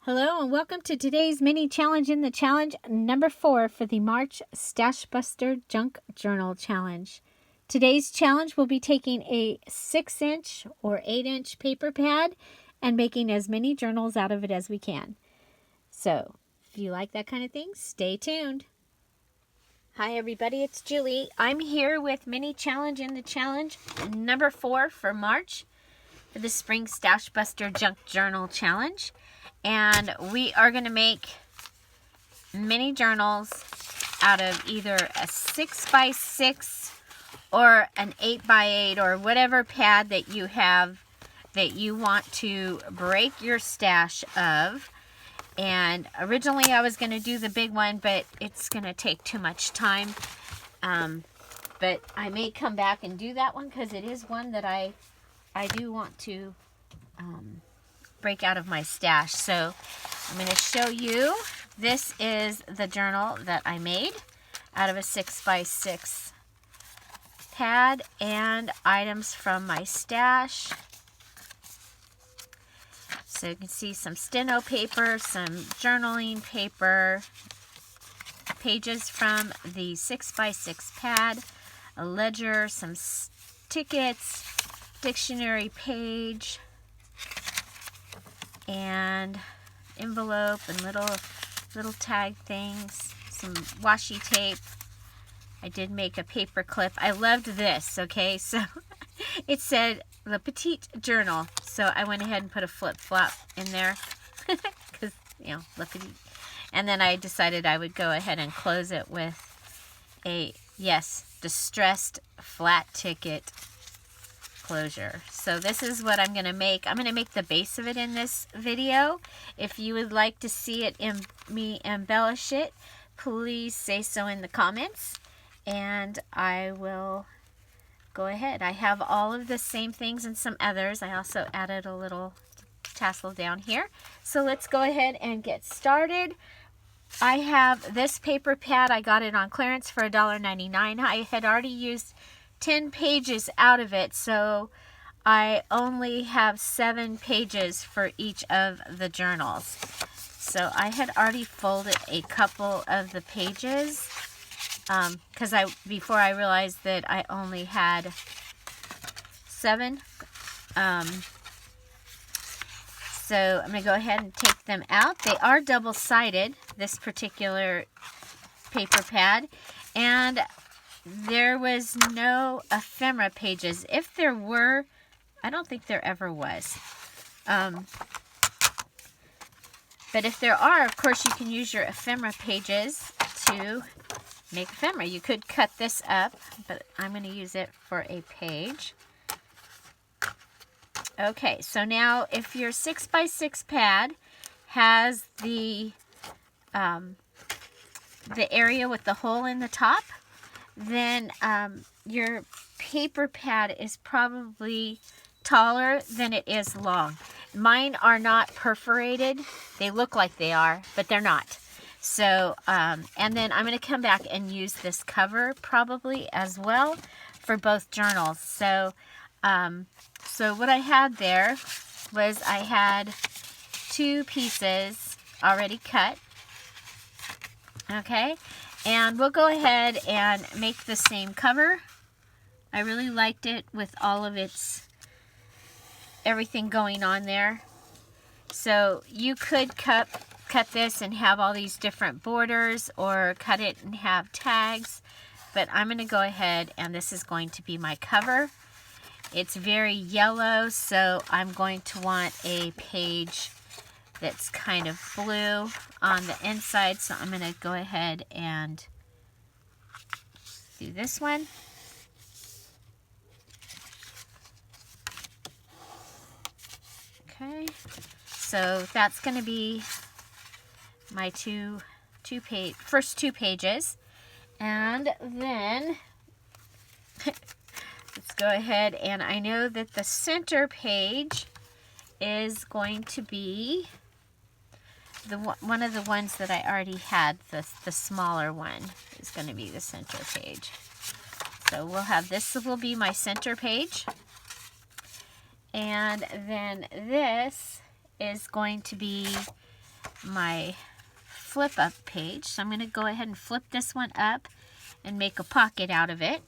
Hello and welcome to today's mini challenge in the challenge number 4 for the March Stash Buster Junk Journal Challenge. Today's challenge will be taking a 6-inch or 8-inch paper pad and making as many journals out of it as we can. So, if you like that kind of thing, stay tuned. Hi everybody, it's Julie. I'm here with mini challenge in the challenge number 4 for March for the Spring Stash Buster Junk Journal Challenge. And we are going to make mini journals out of either a 6x6 or an 8x8 or whatever pad that you have that you want to break your stash of. And originally I was going to do the big one, but it's going to take too much time. But I may come back and do that one because it is one that I do want to break out of my stash. So I'm going to show you. This is the journal that I made out of a 6x6 pad and items from my stash. So you can see some steno paper, some journaling paper, pages from the 6x6 pad, a ledger, some tickets, dictionary page, and envelope and little tag things, some washi tape. I did make a paper clip. I loved this, okay? So it said Le Petite Journal. So I went ahead and put a flip-flop in there because, you know, Le Petite. And then I decided I would go ahead and close it with a, yes, distressed flat ticket closure. So this is what I'm going to make. I'm going to make the base of it in this video. If you would like to see it in me embellish it, please say so in the comments and I will go ahead. I have all of the same things and some others. I also added a little tassel down here. So let's go ahead and get started. I have this paper pad. I got it on clearance for $1.99. I had already used 10 pages out of it, so I only have 7 pages for each of the journals. So I had already folded a couple of the pages because before I realized that I only had 7. So I'm going to go ahead and take them out. They are double-sided, this particular paper pad, and there was no ephemera pages. If there were, I don't think there ever was. But if there are, of course, you can use your ephemera pages to make ephemera. You could cut this up, but I'm going to use it for a page. Okay, so now if your 6x6 pad has the area with the hole in the top, then your paper pad is probably taller than it is long. Mine are not perforated. They look like they are, but they're not. So, and then I'm going to come back and use this cover probably as well for both journals. So, so what I had there was I had 2 pieces already cut. Okay. And we'll go ahead and make the same cover. I really liked it with all of everything going on there. So you could cut this and have all these different borders or cut it and have tags. But I'm going to go ahead and this is going to be my cover. It's very yellow, so I'm going to want a page that's kind of blue on the inside, so I'm going to go ahead and do this one. Okay, so that's going to be my first two pages, and then let's go ahead, and I know that the center page is going to be one of the ones that I already had. The smaller one is going to be the center page. So we'll have this will be my center page, and then this is going to be my flip up page. So I'm going to go ahead and flip this one up and make a pocket out of it.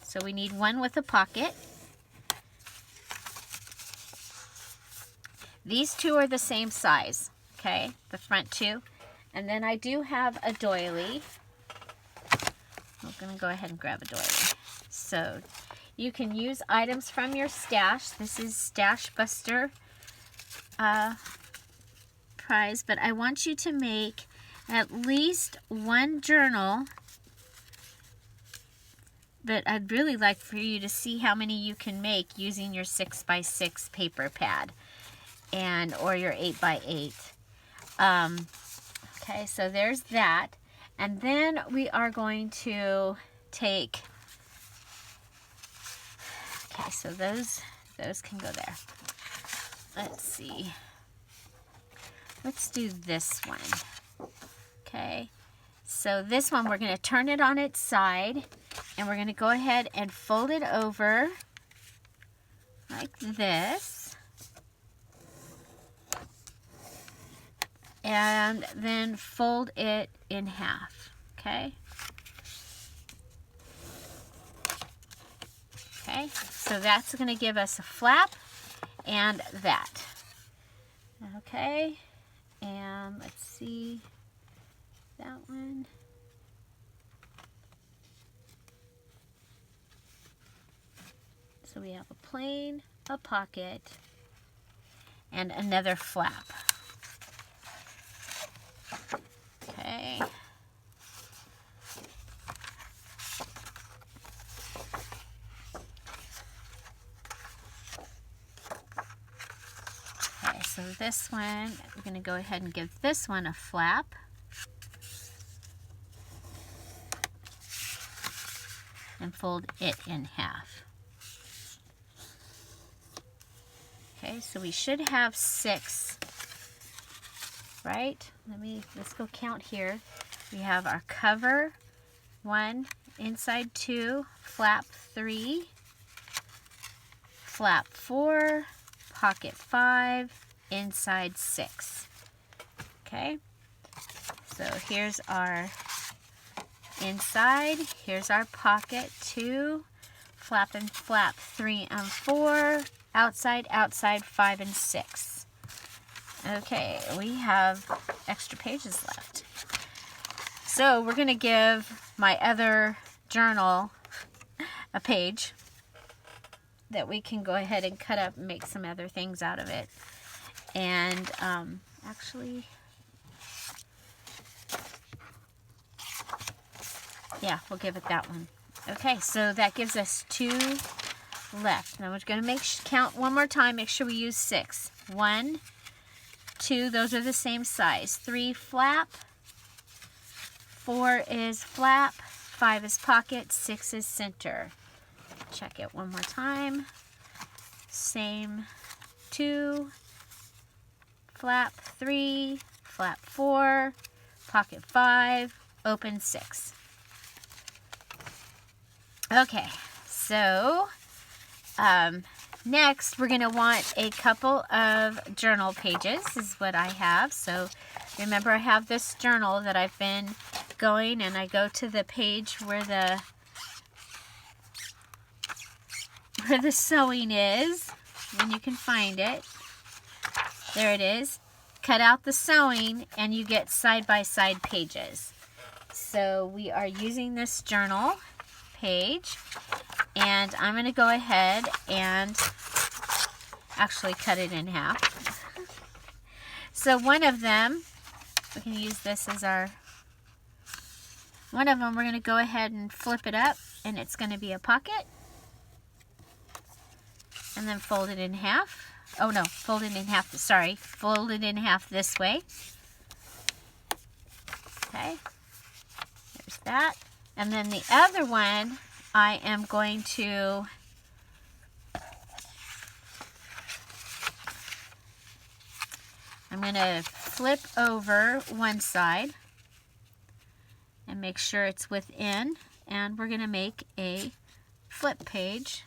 So we need one with a pocket. These two are the same size, okay, the front two. And then I do have a doily. I'm going to go ahead and grab a doily. So you can use items from your stash. This is Stash Buster prize, but I want you to make at least one journal. But I'd really like for you to see how many you can make using your 6x6 paper pad and or your 8x8. Okay, so there's that. And then we are going to take, okay, so those can go there. Let's see. Let's do this one. Okay, so this one we're going to turn it on its side, and we're going to go ahead and fold it over like this. And then fold it in half, okay? Okay, so that's going to give us a flap and that. Okay, and let's see that one. So we have a plain, a pocket, and another flap. Okay. Okay, so this one, we're going to go ahead and give this one a flap. And fold it in half. Okay, so we should have 6, right? Let's go count here. We have our cover, 1, inside 2, flap 3, flap 4, pocket 5, inside 6. Okay, so here's our inside, here's our pocket 2, flap and flap 3 and 4, outside, outside 5 and 6. Okay, we have extra pages left. So we're going to give my other journal a page that we can go ahead and cut up and make some other things out of it. And actually, yeah, we'll give it that one. Okay, so that gives us 2 left. Now we're going to count one more time, make sure we use 6. 1, 2, those are the same size. 3 flap, 4 is flap, 5 is pocket, 6 is center. Check it one more time. Same 2, flap 3, flap 4, pocket 5, open 6. Okay, so next we're going to want a couple of journal pages. This is what I have. So remember, I have this journal that I've been going, and I go to the page where the sewing is, and you can find it. There it is. Cut out the sewing and you get side-by-side pages. So we are using this journal page, and I'm going to go ahead and actually cut it in half. So one of them, we can use this as our, one of them we're going to go ahead and flip it up, and it's going to be a pocket. And then fold it in half. Oh no, fold it in half, sorry. Fold it in half this way. Okay, there's that. And then the other one, I am going to flip over one side and make sure it's within, and we're going to make a flip page.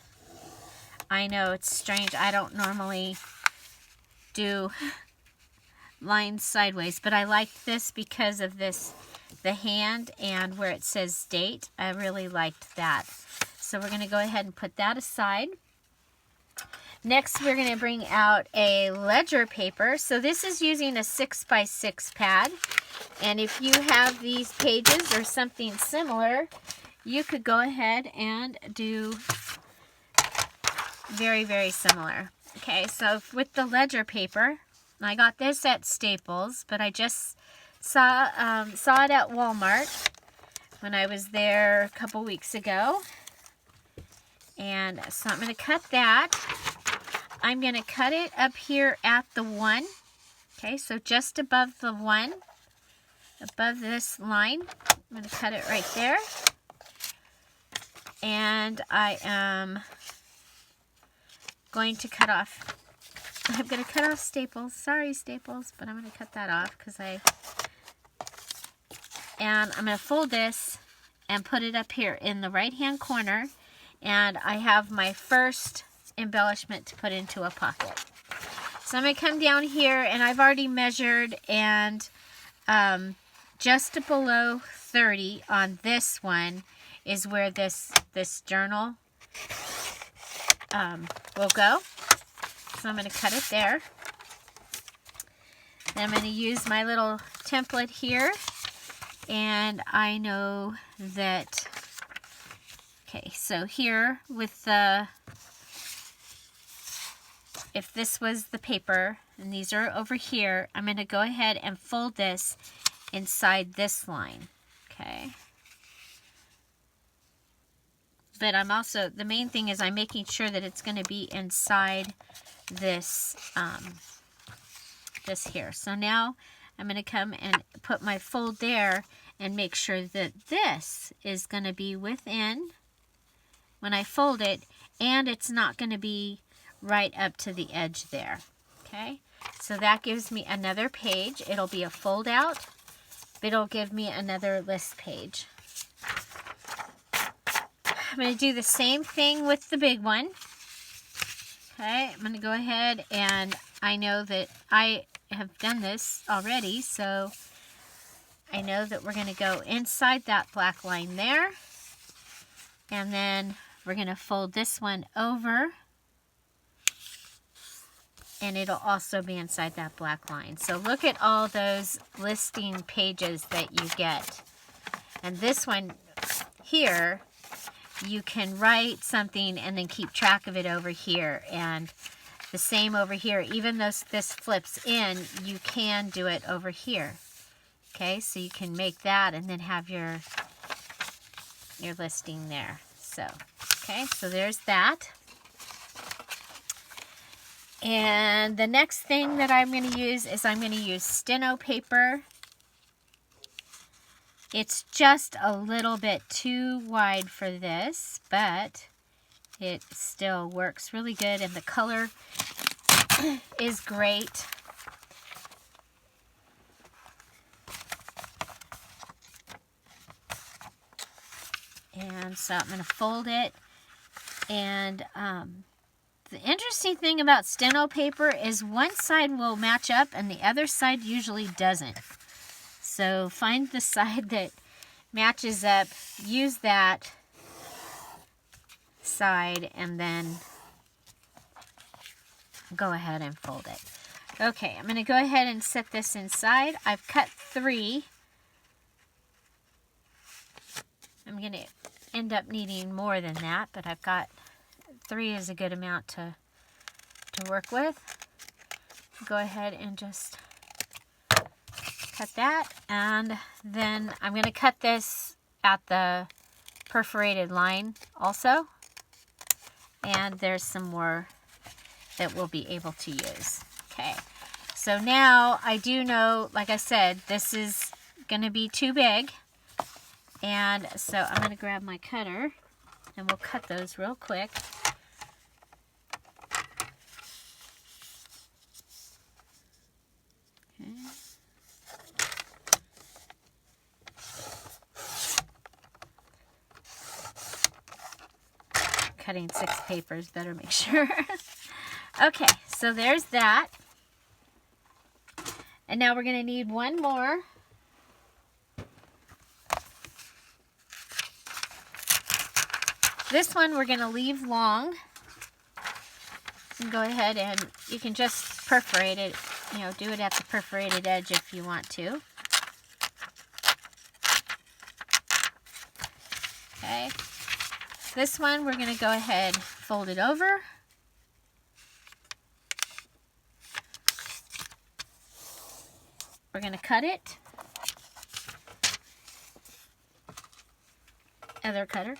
I know it's strange, I don't normally do lines sideways, but I liked this because of this, the hand and where it says date. I really liked that. So we're going to go ahead and put that aside. Next, we're going to bring out a ledger paper. So this is using a 6x6 pad. And if you have these pages or something similar, you could go ahead and do very, very similar. Okay, so with the ledger paper, I got this at Staples, but I just saw it at Walmart when I was there a couple weeks ago. And so I'm going to cut that. I'm going to cut it up here at the 1. Okay, so just above the 1, above this line. I'm going to cut it right there. And I am going to cut off, I'm going to cut off Staples. Sorry, Staples, but I'm going to cut that off because and I'm going to fold this and put it up here in the right-hand corner. And I have my first embellishment to put into a pocket. So I'm going to come down here, and I've already measured, and just below 30 on this one is where this journal will go. So I'm going to cut it there. Then I'm going to use my little template here, and I know that, okay, so here with the, if this was the paper and these are over here, I'm going to go ahead and fold this inside this line, okay? But I'm also, the main thing is I'm making sure that it's going to be inside this, this here. So now I'm going to come and put my fold there and make sure that this is going to be within when I fold it, and it's not going to be right up to the edge there. Okay, so that gives me another page. It'll be a fold out, but it'll give me another list page. I'm going to do the same thing with the big one. Okay, I'm going to go ahead, and I know that I have done this already, so I know that we're going to go inside that black line there, and then we're going to fold this one over, and it'll also be inside that black line. So look at all those listing pages that you get. And this one here, you can write something and then keep track of it over here. And the same over here. Even though this flips in, you can do it over here. Okay, so you can make that and then have your listing there. So, okay, so there's that. And the next thing that I'm going to use is I'm going to use steno paper. It's just a little bit too wide for this, but it still works really good, and the color is great. And so I'm going to fold it, and the interesting thing about steno paper is one side will match up and the other side usually doesn't. So find the side that matches up, use that side, and then go ahead and fold it. Okay, I'm going to go ahead and set this inside. I've cut 3. I'm going to end up needing more than that, but I've got 3 is a good amount to work with. Go ahead and just cut that, and then I'm going to cut this at the perforated line also, and there's some more that we'll be able to use. Okay, so now I do know, like I said, this is going to be too big, and so I'm going to grab my cutter and we'll cut those real quick. Okay. Cutting 6 papers, better make sure. Okay, so there's that. And now we're going to need one more. This one we're going to leave long. And go ahead and you can just perforate it, you know, do it at the perforated edge if you want to. Okay. This one we're going to go ahead, fold it over. We're going to cut it. Other cutter.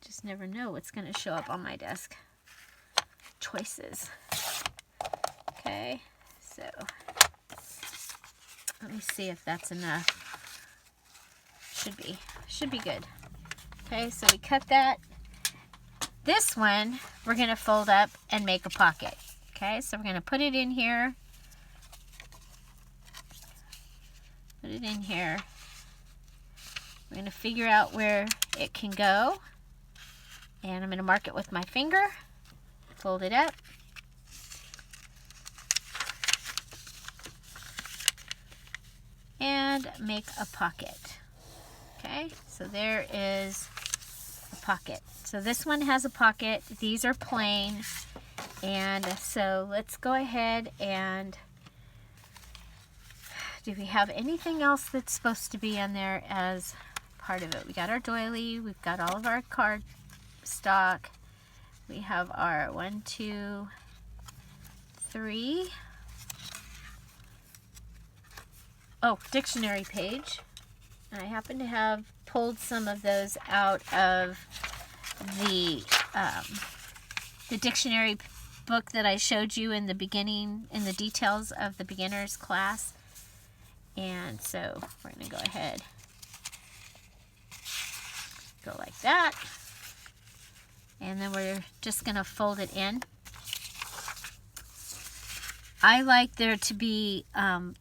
Just never know what's going to show up on my desk. Choices. Okay, so let me see if that's enough. Should be good. Okay, so we cut that. This one we're going to fold up and make a pocket. Okay, so we're going to put it in here. Put it in here. We're going to figure out where it can go. And I'm going to mark it with my finger. Fold it up. And make a pocket. Okay, so there is a pocket. So this one has a pocket. These are plain. And so let's go ahead and do we have anything else that's supposed to be in there as part of it? We got our doily. We've got all of our card stock. We have our 1, 2, 3. Oh, dictionary page. And I happen to have pulled some of those out of the dictionary book that I showed you in the beginning, in the details of the beginner's class. And so we're going to go ahead, go like that. And then we're just going to fold it in. I like there to be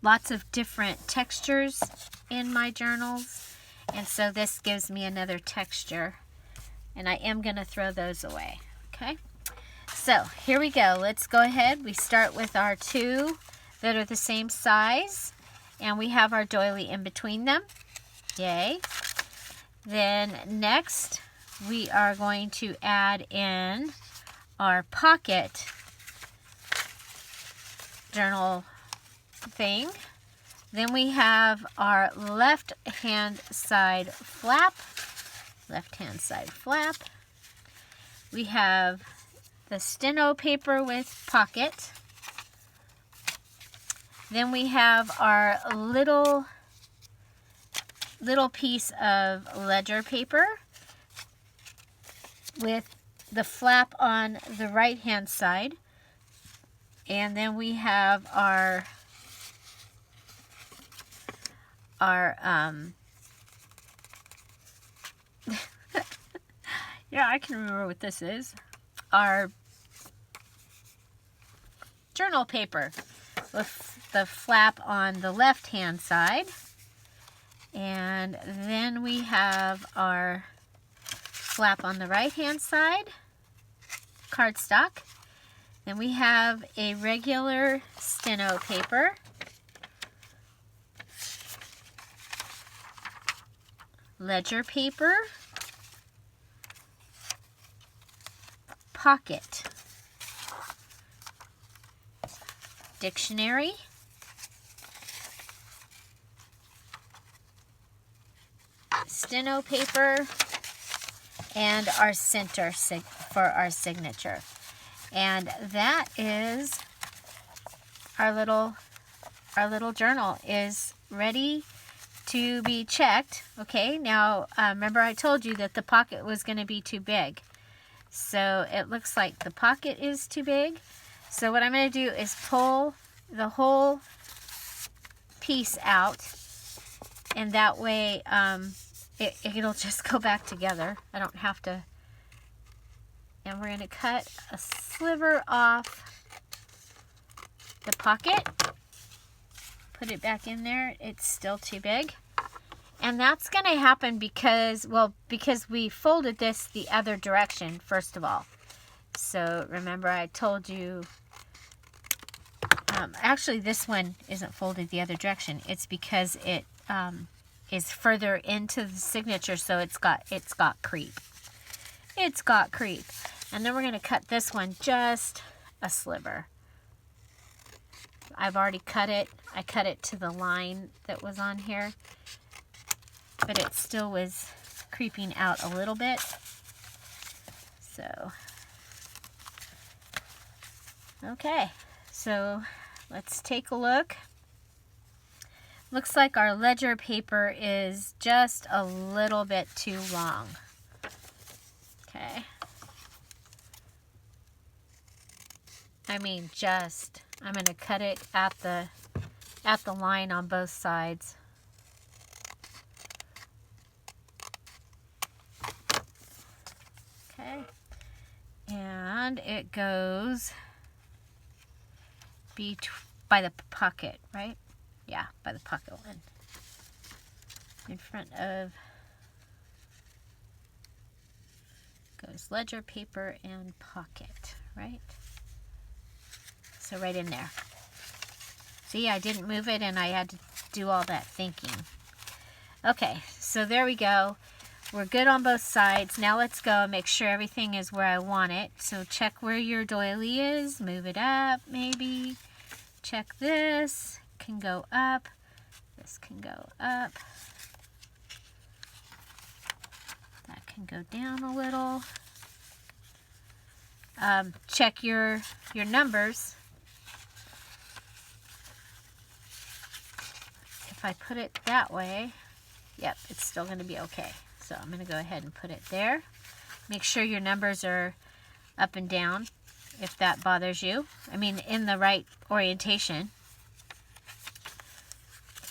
lots of different textures in my journals, and so this gives me another texture, and I am going to throw those away. Okay, so here we go. Let's go ahead. We start with our 2 that are the same size, and we have our doily in between them. Yay. Then next we are going to add in our pocket journal thing. Then we have our left hand side flap. We have the steno paper with pocket. Then we have our little piece of ledger paper with the flap on the right hand side. And then we have our yeah, I can remember what this is. Our journal paper with the flap on the left hand side. And then we have our flap on the right hand side, cardstock. Then we have a regular steno paper. Ledger paper. Pocket. Dictionary. Steno paper. And our center for our signature. And that is our little journal is ready to be checked. Okay, now remember I told you that the pocket was going to be too big. So it looks like the pocket is too big. So what I'm going to do is pull the whole piece out, and that way it'll just go back together. I don't have to. And we're going to cut a sliver off the pocket. Put it back in there. It's still too big. And that's going to happen because we folded this the other direction, first of all. So remember I told you Actually, this one isn't folded the other direction. It's because it is further into the signature, so it's got creep. It's got creep. And then we're going to cut this one just a sliver. I've already cut it. I cut it to the line that was on here, but it still was creeping out a little bit. So, okay, so let's take a look. Looks like our ledger paper is just a little bit too long. Okay. I mean, I'm going to cut it at the line on both sides. Okay. And it goes by the pocket, right? Yeah, by the pocket one. In front of goes ledger paper and pocket, right? So right in there. See, I didn't move it and I had to do all that thinking. Okay, so there we go. We're good on both sides. Now let's go and make sure everything is where I want it. So check where your doily is. Move it up, maybe. Check this. Can go up. This can go up. That can go down a little. Check your numbers. If I put it that way, yep, it's still going to be okay. So I'm going to go ahead and put it there. Make sure your numbers are up and down if that bothers you. I mean, in the right orientation.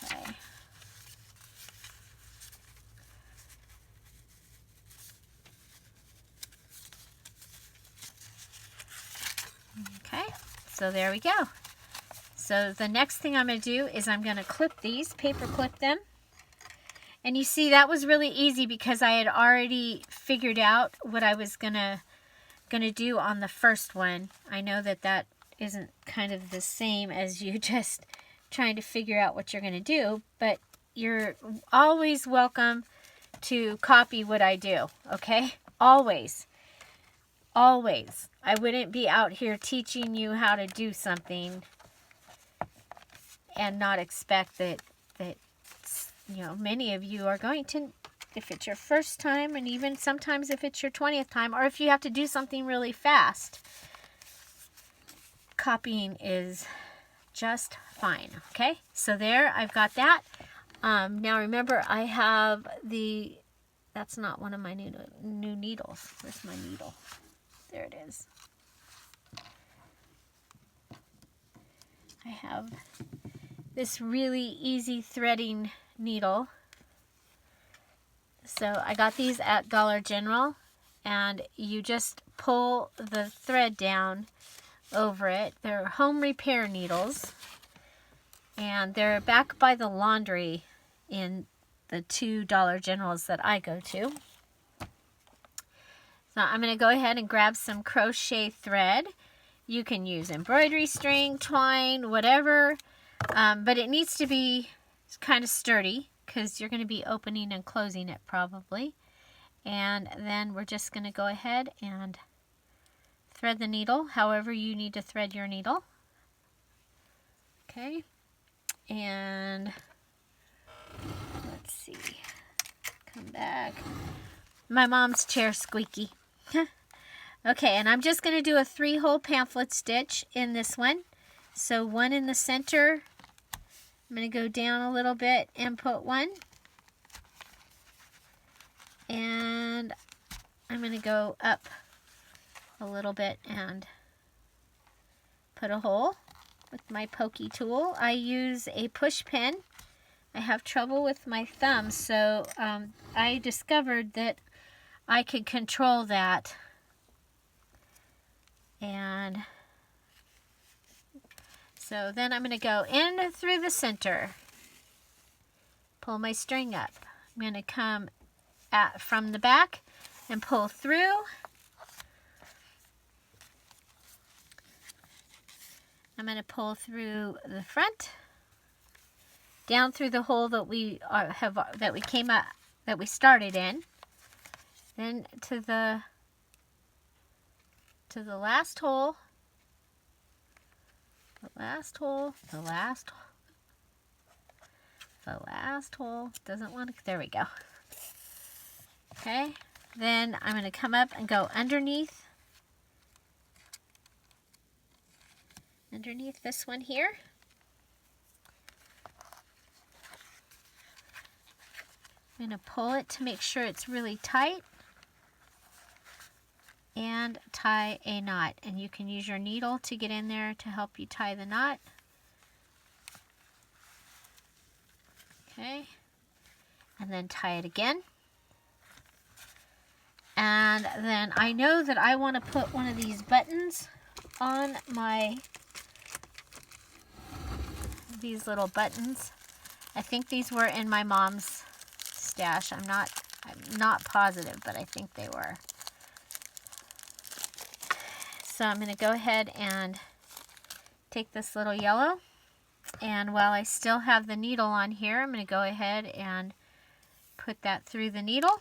Okay. Okay, so there we go. So the next thing I'm going to do is I'm going to clip these, paper clip them. And you see, that was really easy because I had already figured out what I was gonna do on the first one. I know that isn't kind of the same as you just trying to figure out what you're gonna do, but you're always welcome to copy what I do, okay? Always. Always. I wouldn't be out here teaching you how to do something and not expect that you know, many of you are going to, if it's your first time, and even sometimes if it's your 20th time, or if you have to do something really fast, copying is just fine. Okay, so there, I've got that. Now remember, I have that's not one of my new needles. Where's my needle? There it is. I have this really easy threading needle. So I got these at Dollar General, and you just pull the thread down over it. They're home repair needles, and they're back by the laundry in the 2 Dollar Generals that I go to. So I'm going to go ahead and grab some crochet thread. You can use embroidery string, twine, whatever, but it needs to be kind of sturdy because you're going to be opening and closing it probably. And then we're just going to go ahead and thread the needle however you need to thread your needle. Okay, and let's see, come back. My mom's chair squeaky. Okay, and I'm just going to do a 3-hole pamphlet stitch in this one. So one in the center. I'm going to go down a little bit and put one. And I'm going to go up a little bit and put a hole with my pokey tool. I use a push pin. I have trouble with my thumb, so I discovered that I could control that. And so then I'm going to go in through the center, pull my string up. I'm going to come from the back and pull through. I'm going to pull through the front, down through the hole that we started in, then to the last hole, the last hole. Doesn't want to. There we go. Okay. Then I'm going to come up and go underneath this one here. I'm going to pull it to make sure it's really tight and tie a knot. And you can use your needle to get in there to help you tie the knot. Okay. And then tie it again. And then I know that I want to put one of these buttons on these little buttons. I think these were in my mom's stash. I'm not positive, but I think they were. So I'm going to go ahead and take this little yellow, and while I still have the needle on here, I'm going to go ahead and put that through the needle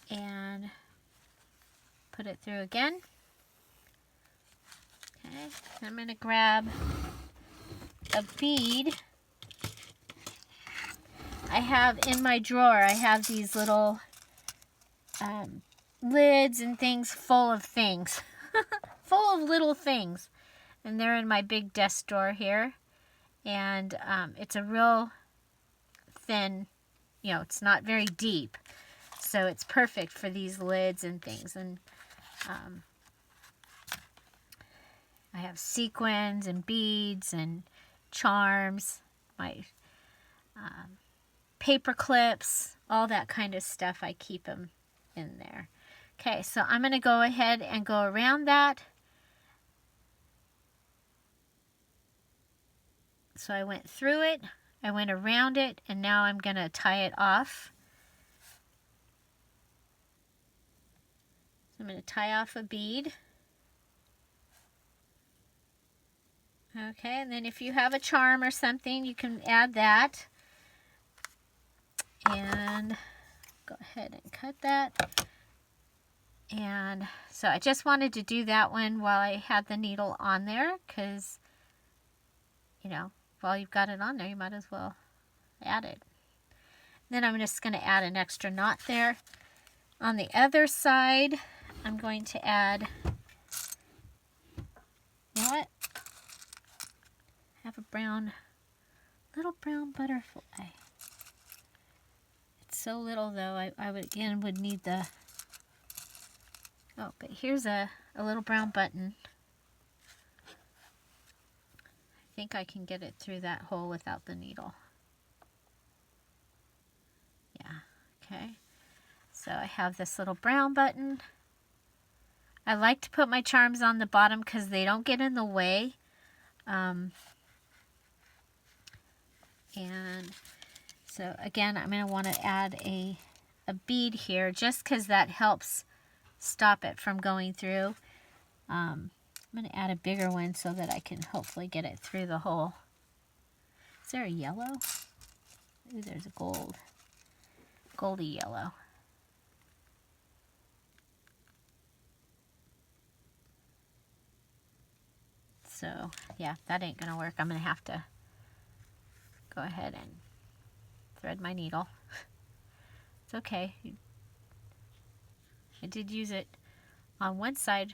and put it through again. Okay, I'm going to grab a bead. I have in my drawer, I have these little lids and things full of things. Full of little things. And they're in my big desk drawer here. And it's a real thin, it's not very deep. So it's perfect for these lids and things. And I have sequins and beads and charms, my paper clips, all that kind of stuff. I keep them in there. Okay, so I'm going to go ahead and go around that. So I went through it, I went around it, and now I'm going to tie it off. So I'm going to tie off a bead. Okay, and then if you have a charm or something, you can add that. And go ahead and cut that. And so I just wanted to do that one while I had the needle on there, because, while you've got it on there, you might as well add it. Then I'm just going to add an extra knot there. On the other side, I'm going to add, you know what? I have a little brown butterfly. It's so little though, I would need the, but here's a little brown button. I think I can get it through that hole without the needle. Yeah, okay. So I have this little brown button. I like to put my charms on the bottom because they don't get in the way. And so again, I'm going to want to add a bead here just because that helps stop it from going through. I'm going to add a bigger one so that I can hopefully get it through the hole. Is there a yellow? Ooh, there's a goldy yellow. So yeah, that ain't going to work. I'm going to have to go ahead and thread my needle. It's okay. I did use it on one side.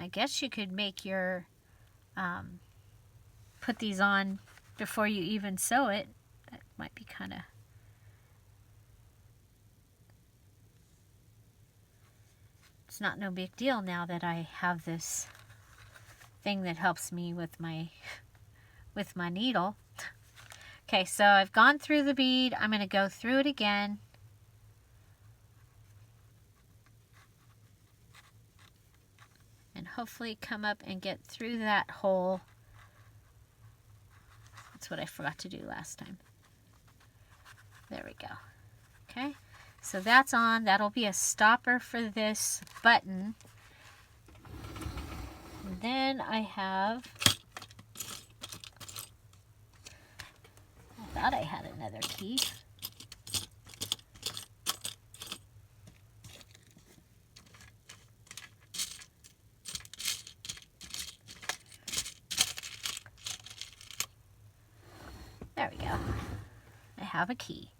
I guess you could make your, put these on before you even sew it. That might be kind of, it's not no big deal now that I have this thing that helps me with my needle. Okay, so I've gone through the bead. I'm going to go through it again. And hopefully come up and get through that hole. That's what I forgot to do last time. There we go. Okay, So that's on. That'll be a stopper for this button. And then I have, I thought I had another key. There we go. I have a key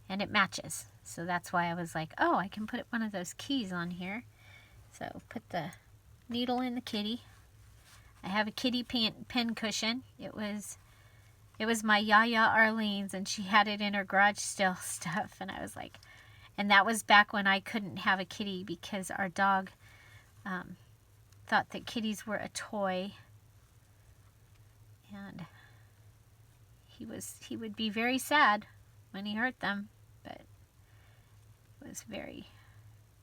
and it matches. So that's why I was like, oh, I can put one of those keys on here. So put the needle in the kitty. I have a kitty pin cushion. It was my Yaya Arlene's, and she had it in her garage still stuff. And I was like, and that was back when I couldn't have a kitty because our dog thought that kitties were a toy. And he would be very sad when he hurt them, but it was very,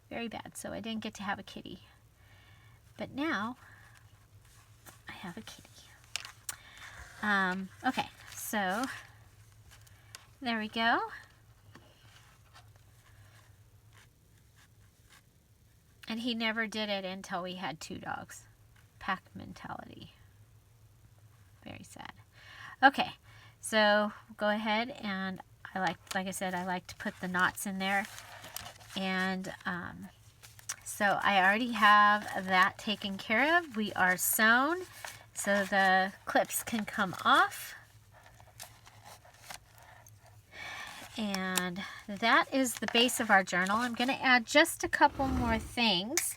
very bad. So I didn't get to have a kitty. But now I have a kitty. Okay, so there we go. And he never did it until we had 2 dogs. Pack mentality. Very sad. Okay, so go ahead, and like I said, I like to put the knots in there. And so I already have that taken care of. We are sewn, so the clips can come off. And that is the base of our journal. I'm going to add just a couple more things,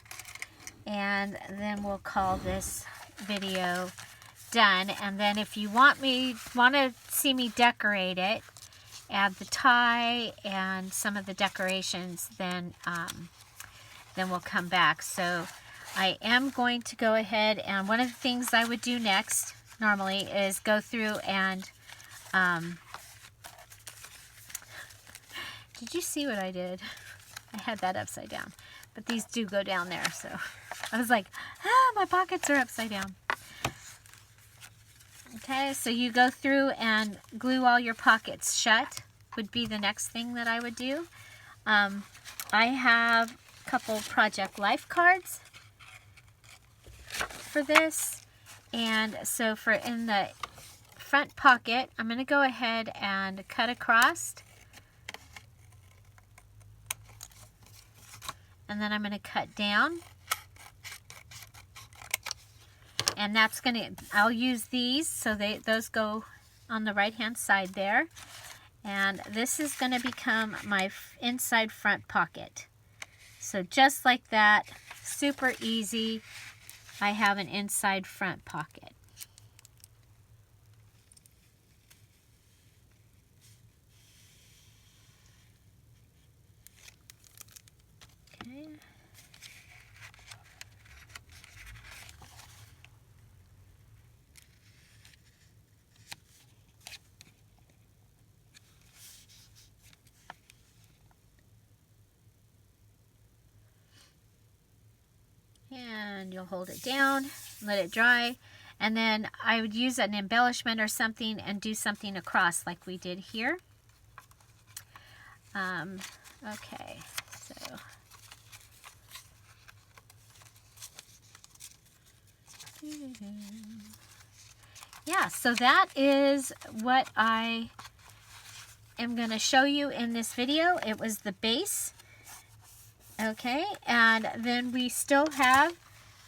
and then we'll call this video done. And then if you want to see me decorate it, add the tie and some of the decorations, then we'll come back. So I am going to go ahead, and one of the things I would do next normally is go through and did you see what I did? I had that upside down, but these do go down there, so I was like, my pockets are upside down. Okay, so you go through and glue all your pockets shut would be the next thing that I would do. I have a couple Project Life cards for this, and so for in the front pocket, I'm going to go ahead and cut across, and then I'm going to cut down. And that's going to, I'll use these, so those go on the right hand side there. And this is going to become my inside front pocket. So just like that, super easy, I have an inside front pocket. Okay. And you'll hold it down, let it dry, and then I would use an embellishment or something and do something across like we did here. Okay, so yeah, so that is what I am going to show you in this video. It was the base. Okay, and then we still have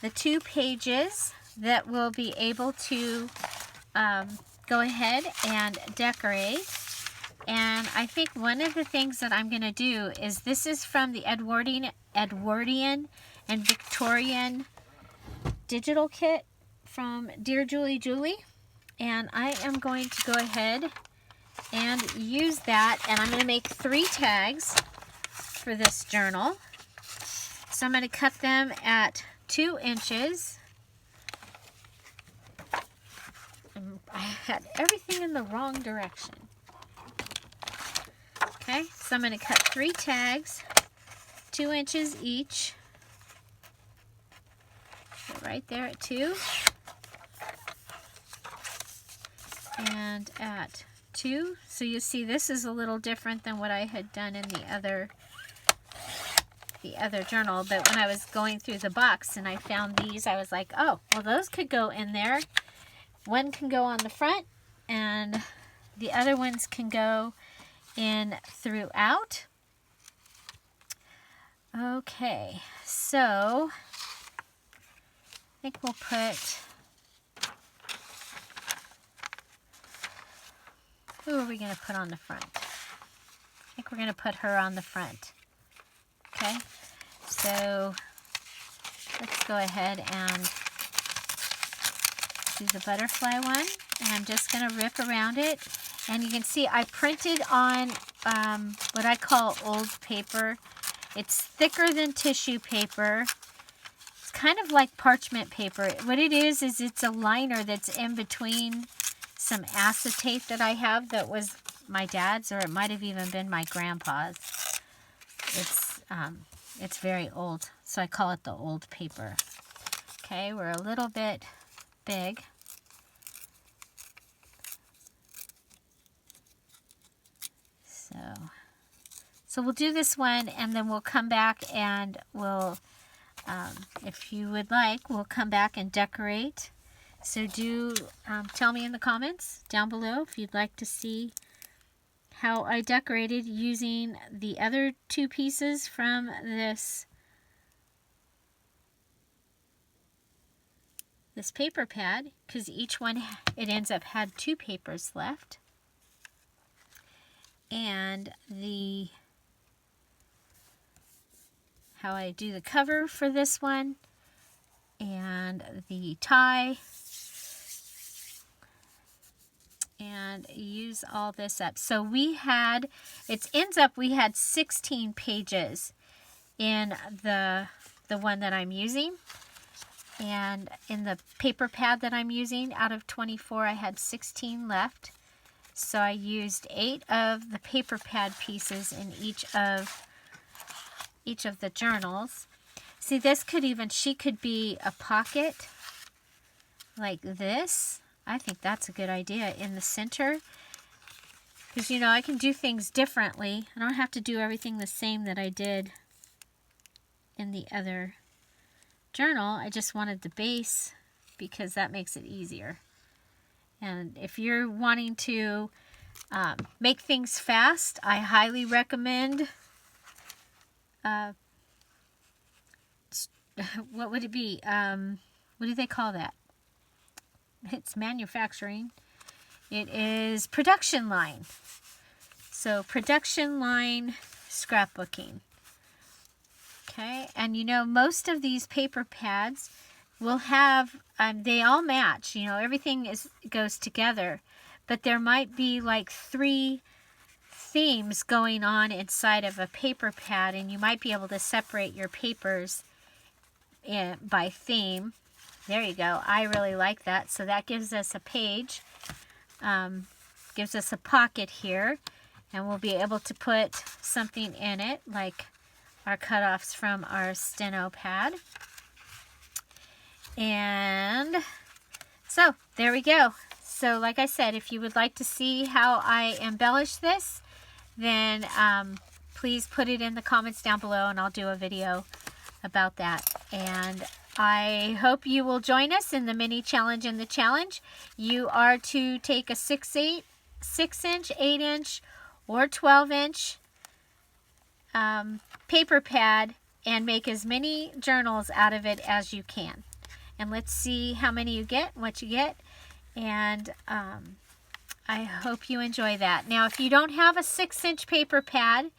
the 2 pages that we'll be able to go ahead and decorate. And I think one of the things that I'm going to do is, this is from the Edwardian and Victorian digital kit from Dear Julie Julie. And I am going to go ahead and use that, and I'm going to make 3 tags for this journal. So I'm going to cut them at 2 inches. I had everything in the wrong direction. Okay, so I'm going to cut 3 tags, 2 inches each. So right there at 2. And at 2. So you see this is a little different than what I had done in the other the other journal, but when I was going through the box and I found these, I was like, oh, well, those could go in there. One can go on the front, and the other ones can go in throughout. Okay, so I think we'll put, who are we going to put on the front? I think we're going to put her on the front. Okay, so let's go ahead and do the butterfly one. And I'm just going to rip around it. And you can see I printed on what I call old paper. It's thicker than tissue paper. It's kind of like parchment paper. What it is it's a liner that's in between some acetate that I have that was my dad's, or it might have even been my grandpa's. It's very old, so I call it the old paper. Okay, we're a little bit big. So we'll do this one, and then we'll come back and we'll, if you would like, we'll come back and decorate. So do tell me in the comments down below if you'd like to see how I decorated using the other two pieces from this paper pad, because each one, it ends up had two papers left. And how I do the cover for this one, and the tie, and use all this up. So we had, it ends up we had 16 pages in the one that I'm using, and in the paper pad that I'm using out of 24 I had 16 left. So I used 8 of the paper pad pieces in each of the journals. See, this could even, she could be a pocket like this. I think that's a good idea in the center. Because, you know, I can do things differently. I don't have to do everything the same that I did in the other journal. I just wanted the base because that makes it easier. And if you're wanting to make things fast, I highly recommend, what would it be? What do they call that? It's manufacturing. It is production line. So production line scrapbooking. Okay, and you know, most of these paper pads will have, they all match, you know, everything goes together, but there might be like 3 themes going on inside of a paper pad, and you might be able to separate your papers by theme. There you go. I really like that. So that gives us a page, gives us a pocket here, and we'll be able to put something in it, like our cutoffs from our steno pad. And so there we go. So like I said, if you would like to see how I embellish this, then please put it in the comments down below, and I'll do a video about that. And I hope you will join us in the mini challenge in the challenge. You are to take a 6-inch, 8-inch, or 12-inch paper pad and make as many journals out of it as you can. And let's see how many you get, what you get. And I hope you enjoy that. Now, if you don't have a 6-inch paper pad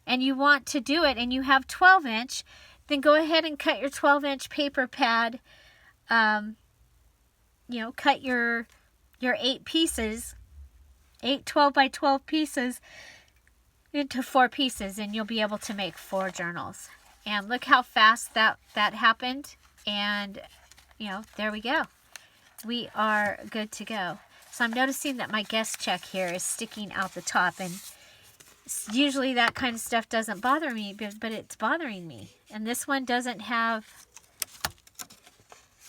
and you want to do it and you have 12-inch, then go ahead and cut your 12-inch paper pad. You know, cut your 8 pieces, 8 12 by 12 pieces into 4 pieces, and you'll be able to make 4 journals. And look how fast that happened. And, you know, there we go. We are good to go. So I'm noticing that my guest check here is sticking out the top, and usually that kind of stuff doesn't bother me, but it's bothering me. And this one doesn't have,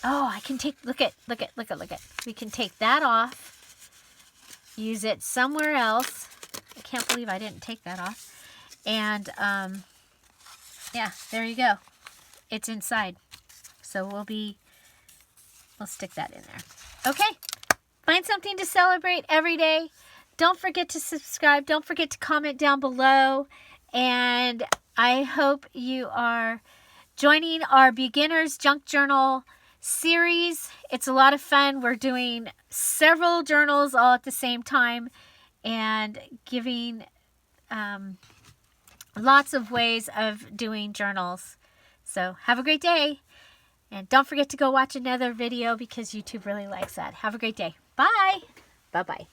oh, I can take, look at. We can take that off, use it somewhere else. I can't believe I didn't take that off. And Yeah, there you go. It's inside. So we'll stick that in there. Okay. Find something to celebrate every day. Don't forget to subscribe. Don't forget to comment down below. And I hope you are joining our Beginner's Junk Journal series. It's a lot of fun. We're doing several journals all at the same time and giving lots of ways of doing journals. So have a great day. And don't forget to go watch another video because YouTube really likes that. Have a great day. Bye. Bye-bye.